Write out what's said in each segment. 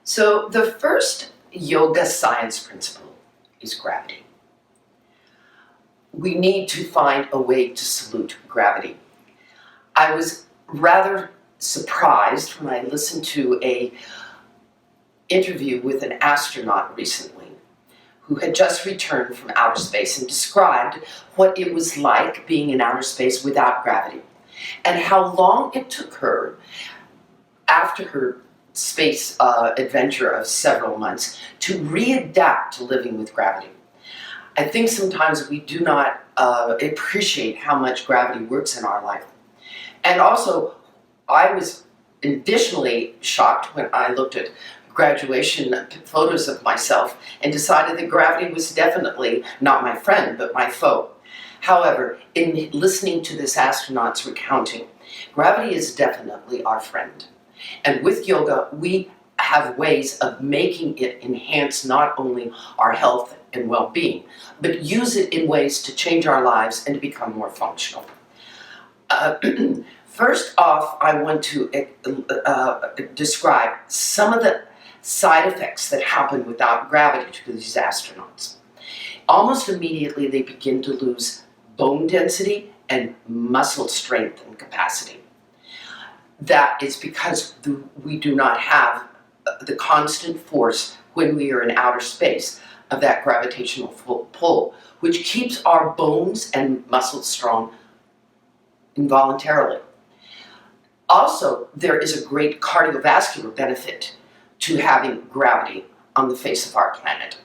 So the first yoga science principle is gravity. We need to find a way to salute gravity. I was rather surprised when I listened to an interview with an astronaut recently who had just returned from outer space and described what it was like being in outer space without gravity and how long it took her after her space adventure of several months to readapt to living with gravity. I think sometimes we do not appreciate how much gravity works in our life. And also, I was additionally shocked when I looked at graduation photos of myself and decided that gravity was definitely not my friend, but my foe. However, in listening to this astronaut's recounting, gravity is definitely our friend. And with yoga, we have ways of making it enhance not only our health and well-being, but use it in ways to change our lives and to become more functional. First off, I want to describe some of the side effects that happen without gravity to these astronauts. Almost immediately, they begin to lose bone density and muscle strength and capacity. That is because we do not have the constant force when we are in outer space of that gravitational pull, which keeps our bones and muscles strong involuntarily. Also, there is a great cardiovascular benefit to having gravity on the face of our planet.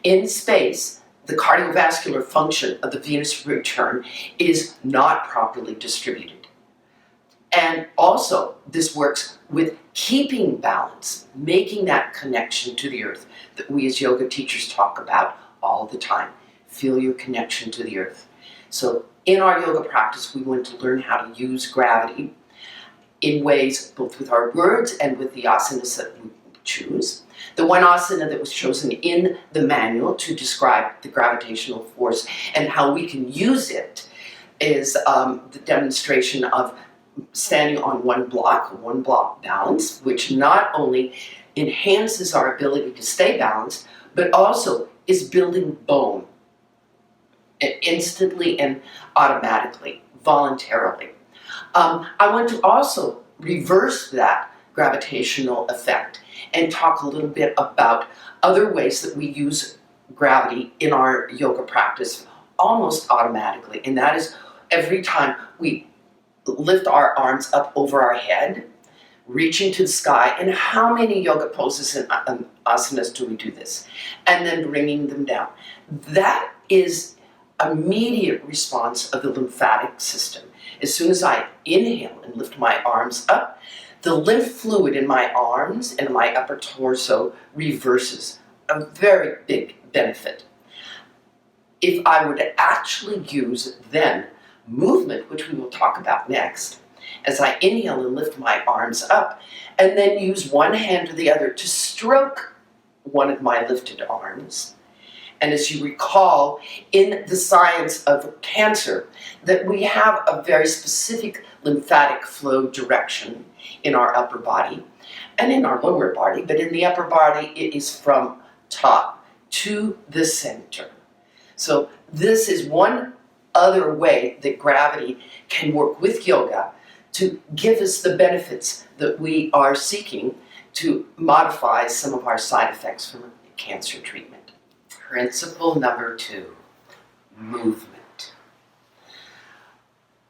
In space, the cardiovascular function of the Venus return is not properly distributed. And also, this works with keeping balance, making that connection to the earth that we as yoga teachers talk about all the time. Feel your connection to the earth. So in our yoga practice, we want to learn how to use gravity in ways both with our words and with the asanas that we choose. The one asana that was chosen in the manual to describe the gravitational force and how we can use it is the demonstration of standing on one block balance, which not only enhances our ability to stay balanced, but also is building bone instantly and automatically, voluntarily. I want to also reverse that gravitational effect and talk a little bit about other ways that we use gravity in our yoga practice almost automatically, and that is every time we lift our arms up over our head, reaching to the sky. And how many yoga poses and asanas do we do this? And then bringing them down. That is immediate response of the lymphatic system. As soon as I inhale and lift my arms up, the lymph fluid in my arms and my upper torso reverses. A very big benefit. If I were to actually use then movement, which we will talk about next, as I inhale and lift my arms up, and then use one hand to the other to stroke one of my lifted arms. And as you recall, in the science of cancer, that we have a very specific lymphatic flow direction in our upper body and in our lower body, but in the upper body, it is from top to the center. So this is one other way that gravity can work with yoga to give us the benefits that we are seeking to modify some of our side effects from cancer treatment. Principle number 2, movement.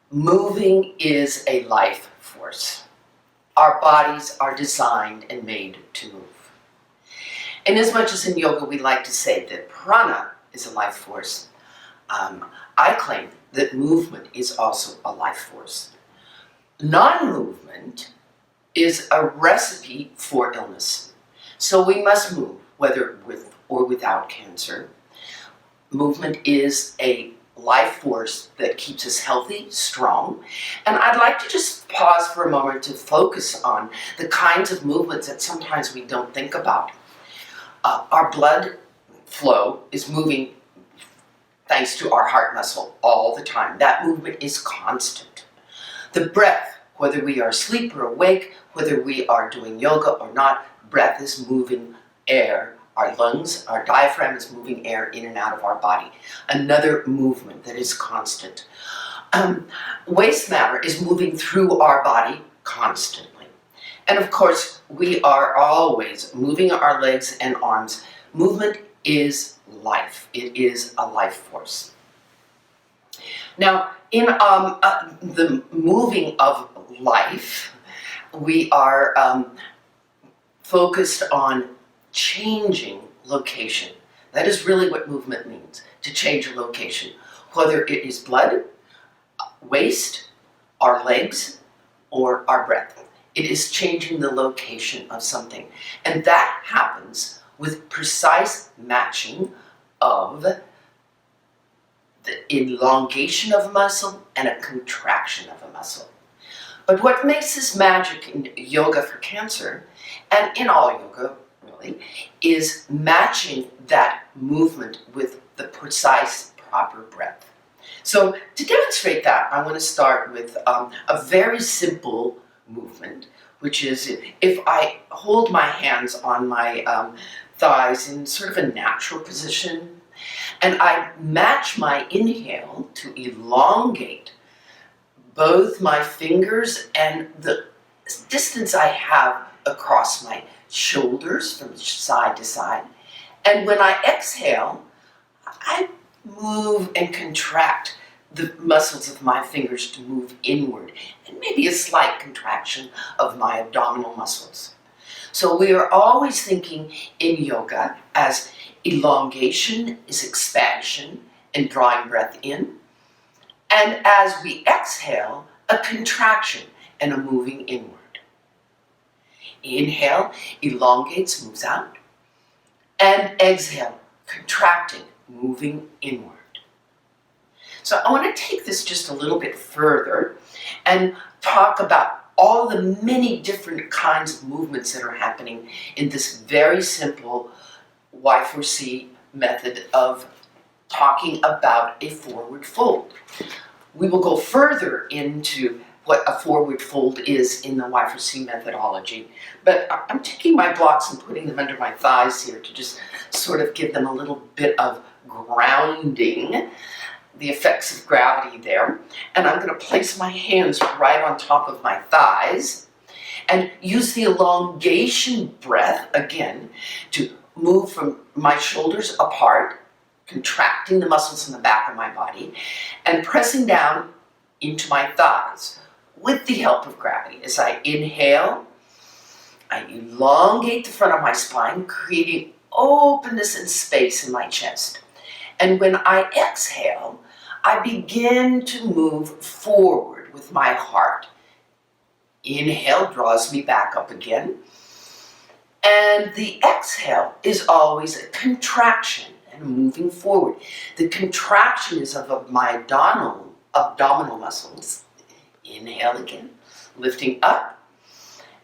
Moving is a life force. Our bodies are designed and made to move. And as much as in yoga we like to say that prana is a life force, I claim that movement is also a life force. Non-movement is a recipe for illness. So we must move, whether with or without cancer. Movement is a life force that keeps us healthy, strong. And I'd like to just pause for a moment to focus on the kinds of movements that sometimes we don't think about. Our blood flow is moving thanks to our heart muscle all the time. That movement is constant. The breath, whether we are asleep or awake, whether we are doing yoga or not, breath is moving air. Our lungs, our diaphragm is moving air in and out of our body. Another movement that is constant. Waste matter is moving through our body constantly. And of course, we are always moving our legs and arms. Movement is life. It is a life force. Now, in the moving of life, we are focused on changing location. That is really what movement means, to change a location. Whether it is blood, waste, our legs, or our breath. It is changing the location of something. And that happens with precise matching of the elongation of a muscle and a contraction of a muscle. But what makes this magic in yoga for cancer, and in all yoga really, is matching that movement with the precise, proper breath. So to demonstrate that, I want to start with a very simple movement, which is if I hold my hands on my thighs in sort of a natural position, and I match my inhale to elongate both my fingers and the distance I have across my shoulders from side to side. And when I exhale, I move and contract the muscles of my fingers to move inward, and maybe a slight contraction of my abdominal muscles. So we are always thinking in yoga as elongation is expansion and drawing breath in, and as we exhale, a contraction and a moving inward. Inhale, elongates, moves out, and exhale, contracting, moving inward. So I want to take this just a little bit further and talk about all the many different kinds of movements that are happening in this very simple Y4C method of talking about a forward fold. We will go further into what a forward fold is in the Y4C methodology, but I'm taking my blocks and putting them under my thighs here to just sort of give them a little bit of grounding, the effects of gravity there. And I'm going to place my hands right on top of my thighs and use the elongation breath again to move from my shoulders apart, contracting the muscles in the back of my body, and pressing down into my thighs with the help of gravity. As I inhale, I elongate the front of my spine, creating openness and space in my chest. And when I exhale, I begin to move forward with my heart. Inhale draws me back up again. And the exhale is always a contraction and moving forward. The contraction is of my abdominal muscles. Inhale again, lifting up.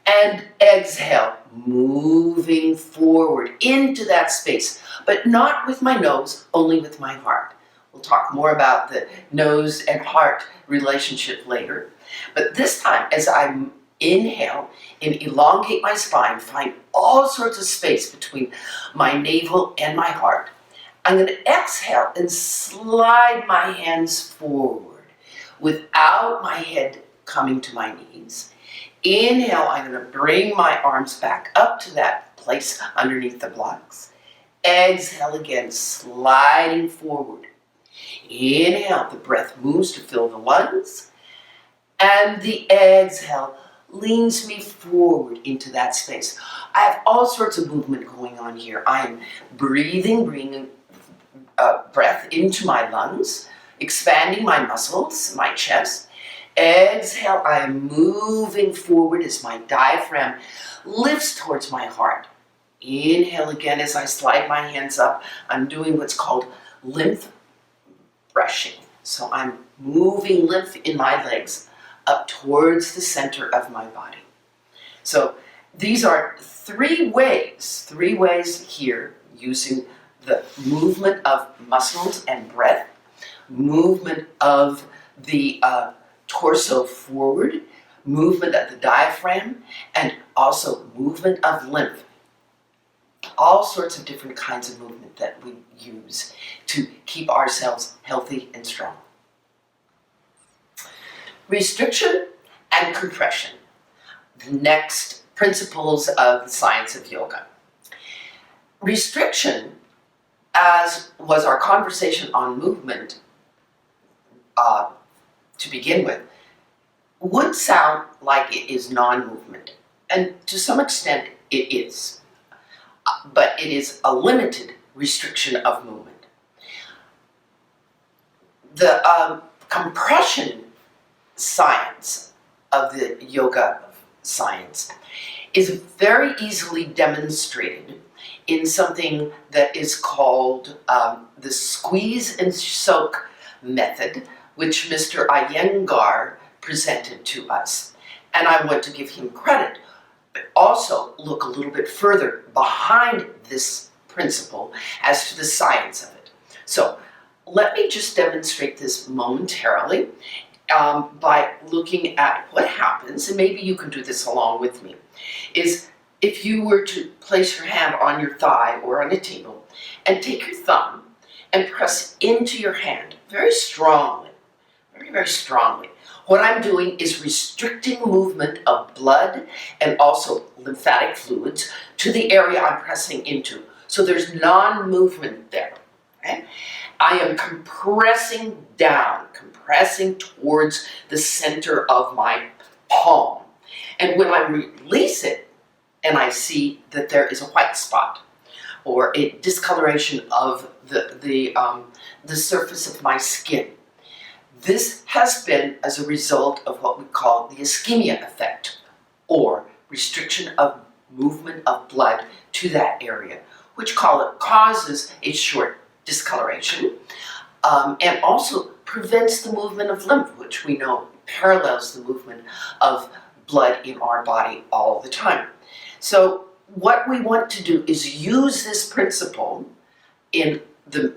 And exhale, moving forward into that space, but not with my nose, only with my heart. We'll talk more about the nose and heart relationship later. But this time, as I inhale and elongate my spine, find all sorts of space between my navel and my heart, I'm going to exhale and slide my hands forward without my head coming to my knees. Inhale, I'm going to bring my arms back up to that place underneath the blocks. Exhale again, sliding forward. Inhale, the breath moves to fill the lungs. And the exhale leans me forward into that space. I have all sorts of movement going on here. I am breathing, bringing breath into my lungs, expanding my muscles, my chest. Exhale, I am moving forward as my diaphragm lifts towards my heart. Inhale again as I slide my hands up. I'm doing what's called lymph brushing. So I'm moving lymph in my legs up towards the center of my body. So these are three ways here using the movement of muscles and breath, movement of the torso forward, movement of the diaphragm, and also movement of lymph all sorts of different kinds of movement that we use to keep ourselves healthy and strong. Restriction and compression, the next principles of the science of yoga. Restriction, as was our conversation on movement to begin with, would sound like it is non-movement, and to some extent it is, but it is a limited restriction of movement. The compression science of the yoga science is very easily demonstrated in something that is called the squeeze and soak method, which Mr. Iyengar presented to us. And I want to give him credit, but also look a little bit further behind this principle as to the science of it. So let me just demonstrate this momentarily by looking at what happens, and maybe you can do this along with me, is if you were to place your hand on your thigh or on a table and take your thumb and press into your hand very strongly, very, very strongly. What I'm doing is restricting movement of blood and also lymphatic fluids to the area I'm pressing into. So there's non-movement there. Okay? I am compressing down, compressing towards the center of my palm. And when I release it, and I see that there is a white spot or a discoloration of the surface of my skin, this has been as a result of what we call the ischemia effect, or restriction of movement of blood to that area, which causes a short discoloration, and also prevents the movement of lymph, which we know parallels the movement of blood in our body all the time. So what we want to do is use this principle in the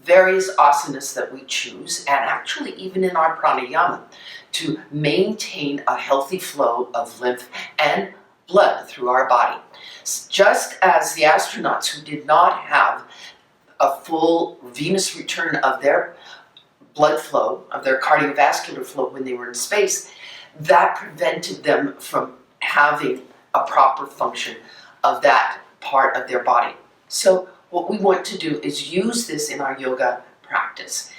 various asanas that we choose, and actually even in our pranayama, to maintain a healthy flow of lymph and blood through our body. Just as the astronauts who did not have a full venous return of their blood flow, of their cardiovascular flow when they were in space, that prevented them from having a proper function of that part of their body. So what we want to do is use this in our yoga practice.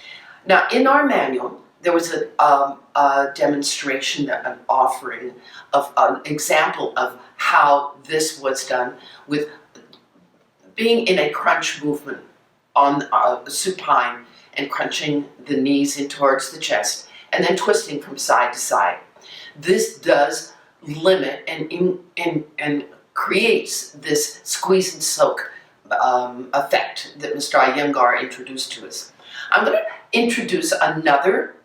Now, in our manual, there was a demonstration, an offering of an example of how this was done with being in a crunch movement on supine and crunching the knees in towards the chest and then twisting from side to side. This does limit and creates this squeeze and soak effect that Mr. Iyengar introduced to us. I'm going to introduce another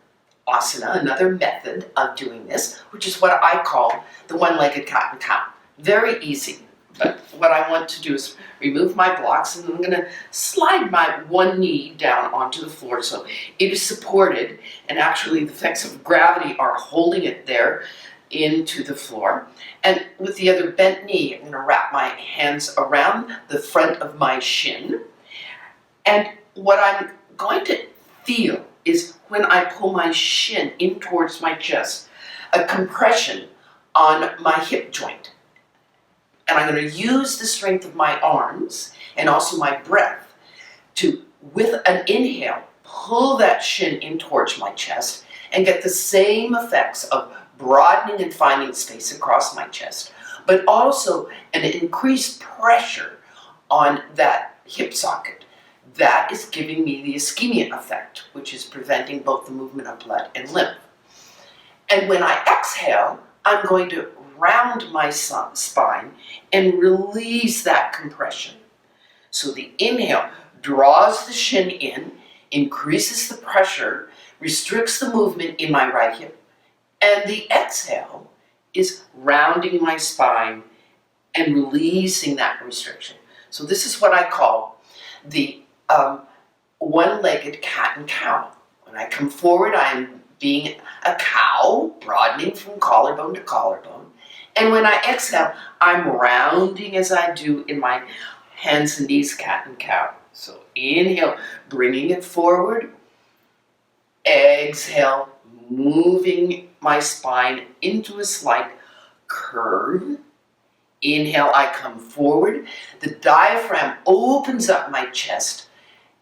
asana, another method of doing this, which is what I call the one-legged cat and cow. Very easy, but what I want to do is remove my blocks, and I'm going to slide my one knee down onto the floor so it is supported, and actually the effects of gravity are holding it there into the floor. And with the other bent knee, I'm going to wrap my hands around the front of my shin. And what I'm going to feel is when I pull my shin in towards my chest, a compression on my hip joint. And I'm going to use the strength of my arms and also my breath to, with an inhale, pull that shin in towards my chest and get the same effects of broadening and finding space across my chest, but also an increased pressure on that hip socket. That is giving me the ischemia effect, which is preventing both the movement of blood and lymph. And when I exhale, I'm going to round my spine and release that compression. So the inhale draws the shin in, increases the pressure, restricts the movement in my right hip, and the exhale is rounding my spine and releasing that restriction. So this is what I call the one-legged cat and cow. When I come forward, I'm being a cow, broadening from collarbone to collarbone. And when I exhale, I'm rounding as I do in my hands and knees, cat and cow. So inhale, bringing it forward. Exhale, moving my spine into a slight curve. Inhale, I come forward. The diaphragm opens up my chest.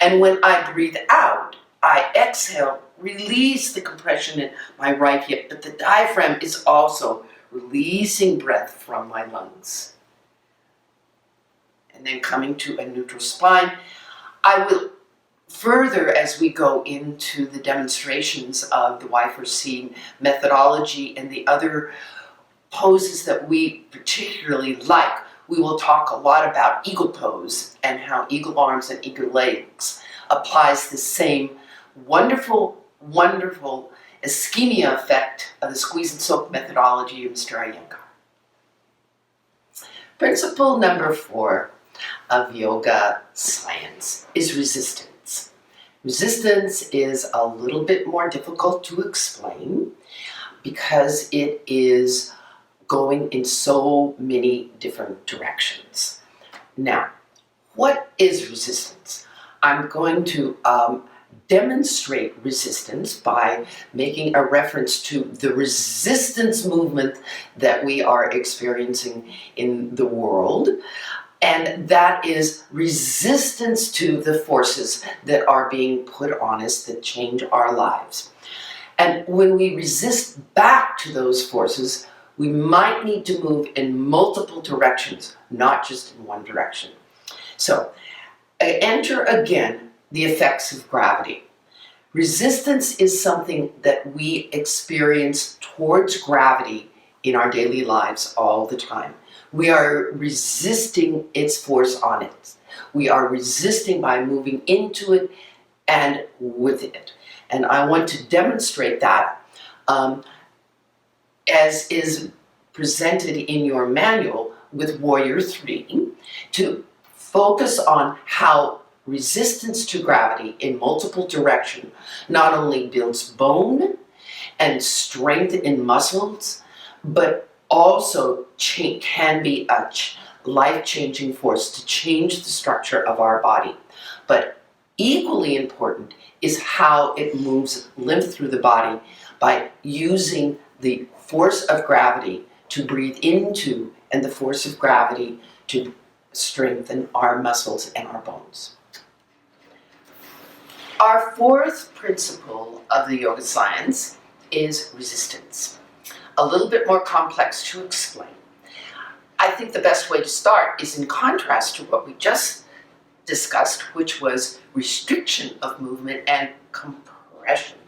And when I breathe out, I exhale, release the compression in my right hip. But the diaphragm is also releasing breath from my lungs. And then coming to a neutral spine. I will further, as we go into the demonstrations of the Y4C methodology and the other poses that we particularly like, we will talk a lot about eagle pose and how eagle arms and eagle legs applies the same wonderful, wonderful ischemia effect of the squeeze and soak methodology of Mr. Iyengar. Principle number 4 of yoga science is resistance. Resistance is a little bit more difficult to explain because it is going in so many different directions. Now, what is resistance? I'm going to demonstrate resistance by making a reference to the resistance movement that we are experiencing in the world. And that is resistance to the forces that are being put on us that change our lives. And when we resist back to those forces, we might need to move in multiple directions, not just in one direction. So, enter again the effects of gravity. Resistance is something that we experience towards gravity in our daily lives all the time. We are resisting its force on it. We are resisting by moving into it and with it. And I want to demonstrate that as is presented in your manual with Warrior 3, to focus on how resistance to gravity in multiple directions not only builds bone and strength in muscles, but also can be a life-changing force to change the structure of our body. But equally important is how it moves lymph through the body by using the force of gravity to breathe into and the force of gravity to strengthen our muscles and our bones. Our 4th principle of the yoga science is resistance. A little bit more complex to explain. I think the best way to start is in contrast to what we just discussed, which was restriction of movement and compression.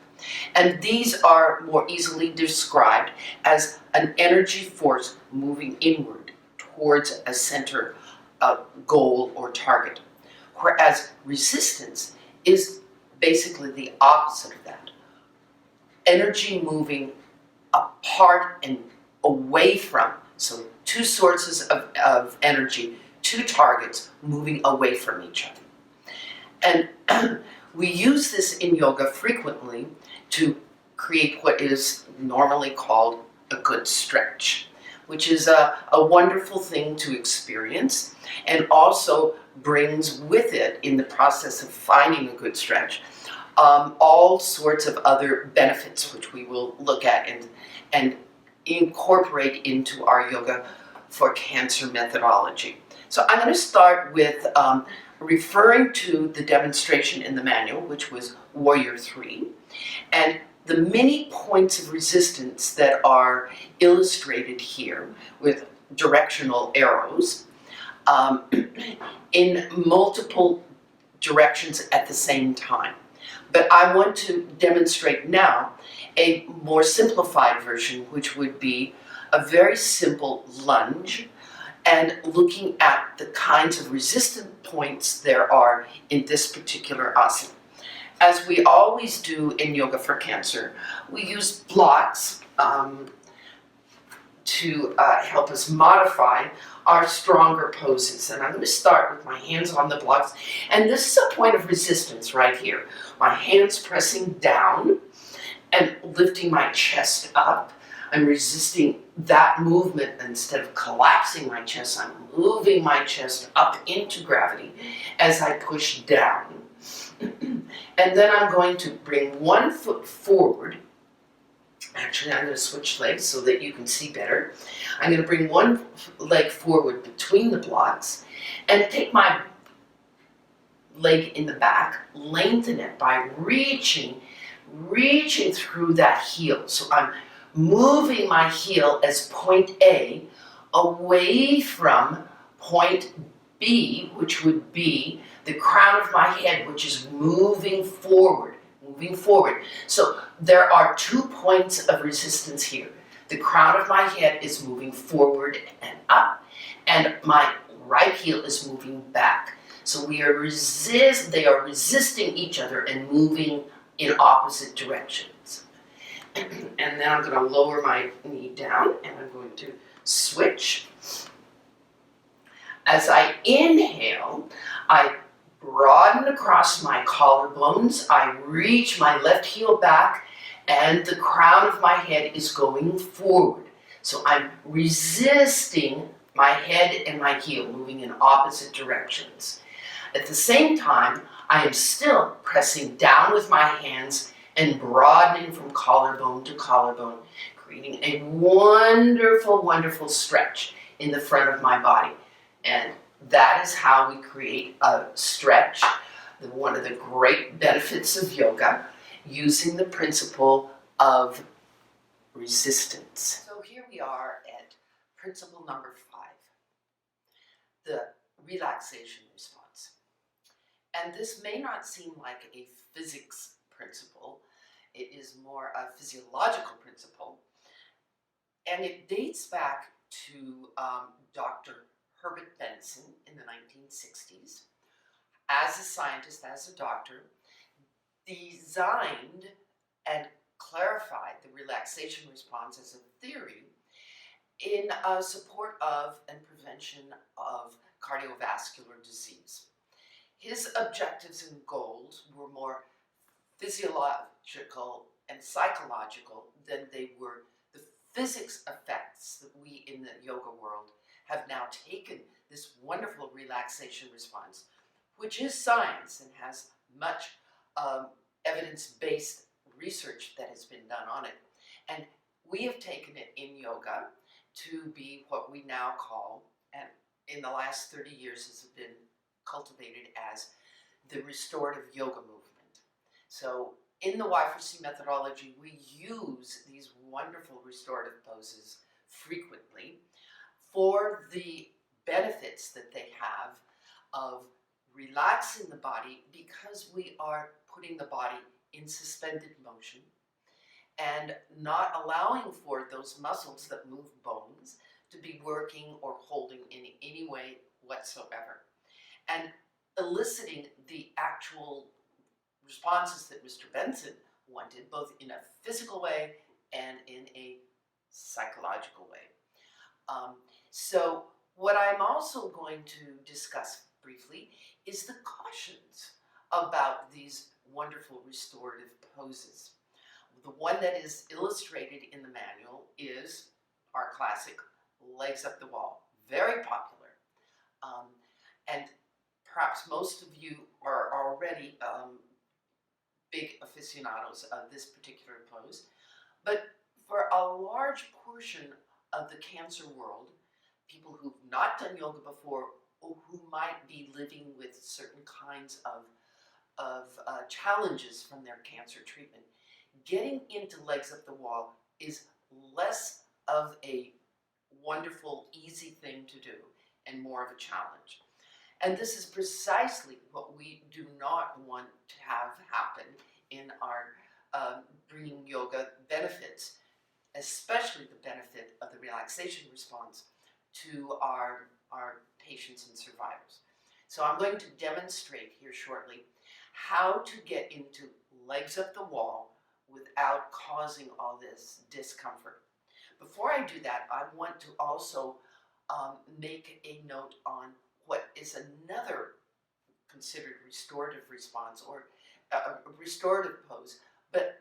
And these are more easily described as an energy force moving inward towards a center goal or target. Whereas resistance is basically the opposite of that. Energy moving apart and away from. So 2 sources of energy, 2 targets moving away from each other. And we use this in yoga frequently to create what is normally called a good stretch, which is a wonderful thing to experience and also brings with it, in the process of finding a good stretch, all sorts of other benefits which we will look at and incorporate into our yoga for cancer methodology. So I'm going to start with referring to the demonstration in the manual, which was Warrior 3, and the many points of resistance that are illustrated here with directional arrows in multiple directions at the same time. But I want to demonstrate now a more simplified version, which would be a very simple lunge and looking at the kinds of resistant points there are in this particular asana. As we always do in Yoga for Cancer, we use blocks to help us modify our stronger poses. And I'm going to start with my hands on the blocks. And this is a point of resistance right here. My hands pressing down and lifting my chest up. I'm resisting that movement, instead of collapsing my chest, I'm moving my chest up into gravity as I push down. And then I'm going to bring one foot forward. Actually, I'm going to switch legs so that you can see better. I'm going to bring one leg forward between the blocks and take my leg in the back, lengthen it by reaching through that heel. So I'm moving my heel as point A away from point B, which would be the crown of my head, which is moving forward. So there are 2 points of resistance here. The crown of my head is moving forward and up, and my right heel is moving back. So they are resisting each other and moving in opposite directions. And then I'm going to lower my knee down, and I'm going to switch. As I inhale, I broaden across my collarbones. I reach my left heel back, and the crown of my head is going forward. So I'm resisting my head and my heel, moving in opposite directions. At the same time, I am still pressing down with my hands and broadening from collarbone to collarbone, creating a wonderful, wonderful stretch in the front of my body. And that is how we create a stretch, one of the great benefits of yoga, using the principle of resistance. So here we are at principle number 5, the relaxation response. And this may not seem like a physics principle. It is more a physiological principle. And it dates back to Dr. Herbert Benson in the 1960s. As a scientist, as a doctor, designed and clarified the relaxation response as a theory in support of and prevention of cardiovascular disease. His objectives and goals were more physiological and psychological than they were the physics effects that we in the yoga world have now taken this wonderful relaxation response, which is science and has much evidence-based research that has been done on it. And we have taken it in yoga to be what we now call, and in the last 30 years has been cultivated as, the restorative yoga movement. So in the Y4C methodology, we use these wonderful restorative poses frequently for the benefits that they have of relaxing the body, because we are putting the body in suspended motion and not allowing for those muscles that move bones to be working or holding in any way whatsoever, and eliciting the actual responses that Mr. Benson wanted, both in a physical way and in a psychological way. So what I'm also going to discuss briefly is the cautions about these wonderful restorative poses. The one that is illustrated in the manual is our classic legs up the wall, very popular. And perhaps most of you are already big aficionados of this particular pose, but for a large portion of the cancer world, people who've not done yoga before or who might be living with certain kinds of challenges from their cancer treatment, getting into legs up the wall is less of a wonderful, easy thing to do and more of a challenge. And this is precisely what we do not want to have happen in our bringing yoga benefits, especially the benefit of the relaxation response, to our patients and survivors. So I'm going to demonstrate here shortly how to get into legs up the wall without causing all this discomfort. Before I do that, I want to also make a note on what is another considered restorative response or a restorative pose, but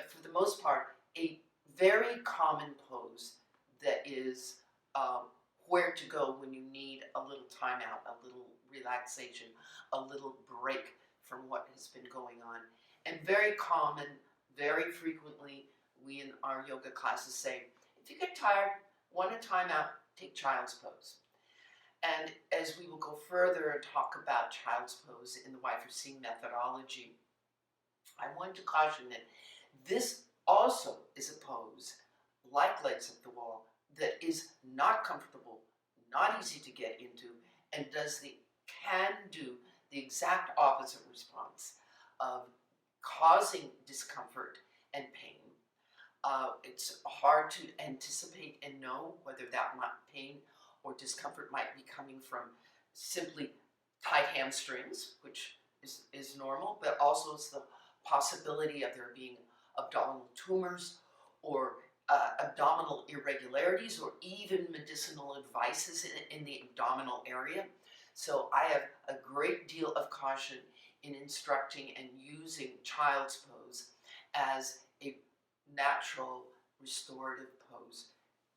for the most part, a very common pose that is where to go when you need a little time out, a little relaxation, a little break from what has been going on. And very common, very frequently, we in our yoga classes say, if you get tired, want a time out, take child's pose. And as we will go further and talk about child's pose in the Y for C methodology, I want to caution that this also is a pose, like legs up the wall, that is not comfortable, not easy to get into, and can do the exact opposite response of causing discomfort and pain. It's hard to anticipate and know whether that pain or discomfort might be coming from simply tight hamstrings, which is normal, but also it's the possibility of there being abdominal tumors or abdominal irregularities or even medicinal advices in the abdominal area. So I have a great deal of caution in instructing and using child's pose as a natural restorative pose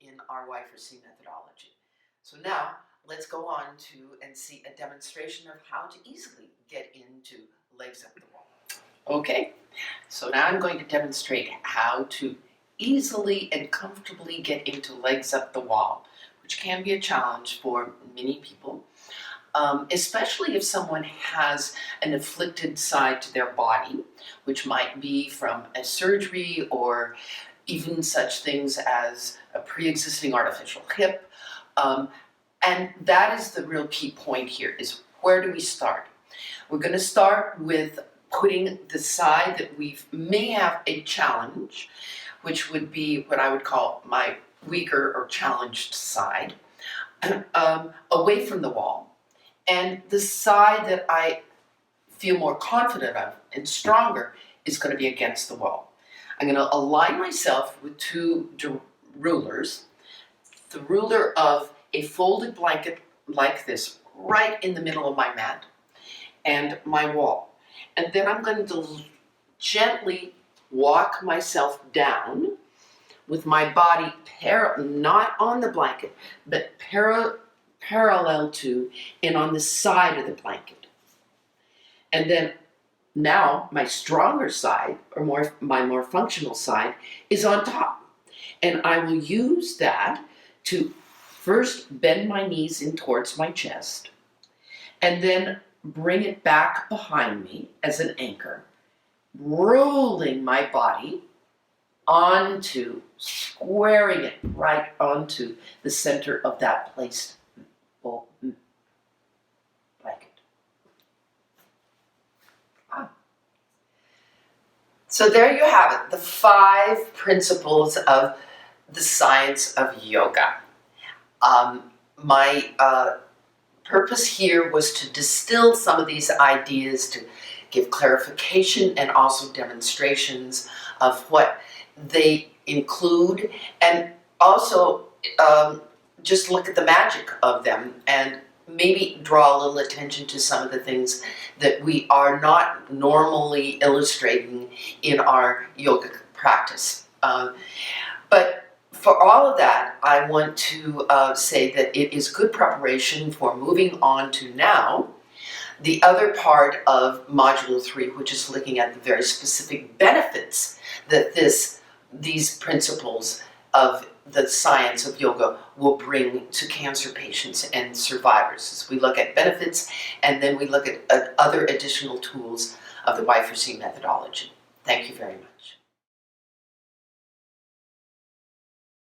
in our Y for C methodology. So now let's go on to and see a demonstration of how to easily get into legs up the wall. Okay, so now I'm going to demonstrate how to easily and comfortably get into legs up the wall, which can be a challenge for many people, especially if someone has an afflicted side to their body, which might be from a surgery or even such things as a pre-existing artificial hip. And that is the real key point here, is where do we start? We're going to start with putting the side that we may have a challenge, which would be what I would call my weaker or challenged side, away from the wall. And the side that I feel more confident of and stronger is going to be against the wall. I'm going to align myself with two rulers, the ruler of a folded blanket like this, right in the middle of my mat, and my wall. And then I'm going to gently walk myself down with my body not on the blanket, but parallel to and on the side of the blanket. And then now my stronger side, or my more functional side, is on top. And I will use that to first bend my knees in towards my chest, and then bring it back behind me as an anchor, rolling my body squaring it right onto the center of that placed blanket. So there you have it, the 5 principles of the science of yoga. My purpose here was to distill some of these ideas, to give clarification and also demonstrations of what they include, and also just look at the magic of them and maybe draw a little attention to some of the things that we are not normally illustrating in our yoga practice. But for all of that, I want to say that it is good preparation for moving on to now the other part of Module 3, which is looking at the very specific benefits that these principles of the science of yoga will bring to cancer patients and survivors. As we look at benefits, and then we look at other additional tools of the Y for C methodology. Thank you very much.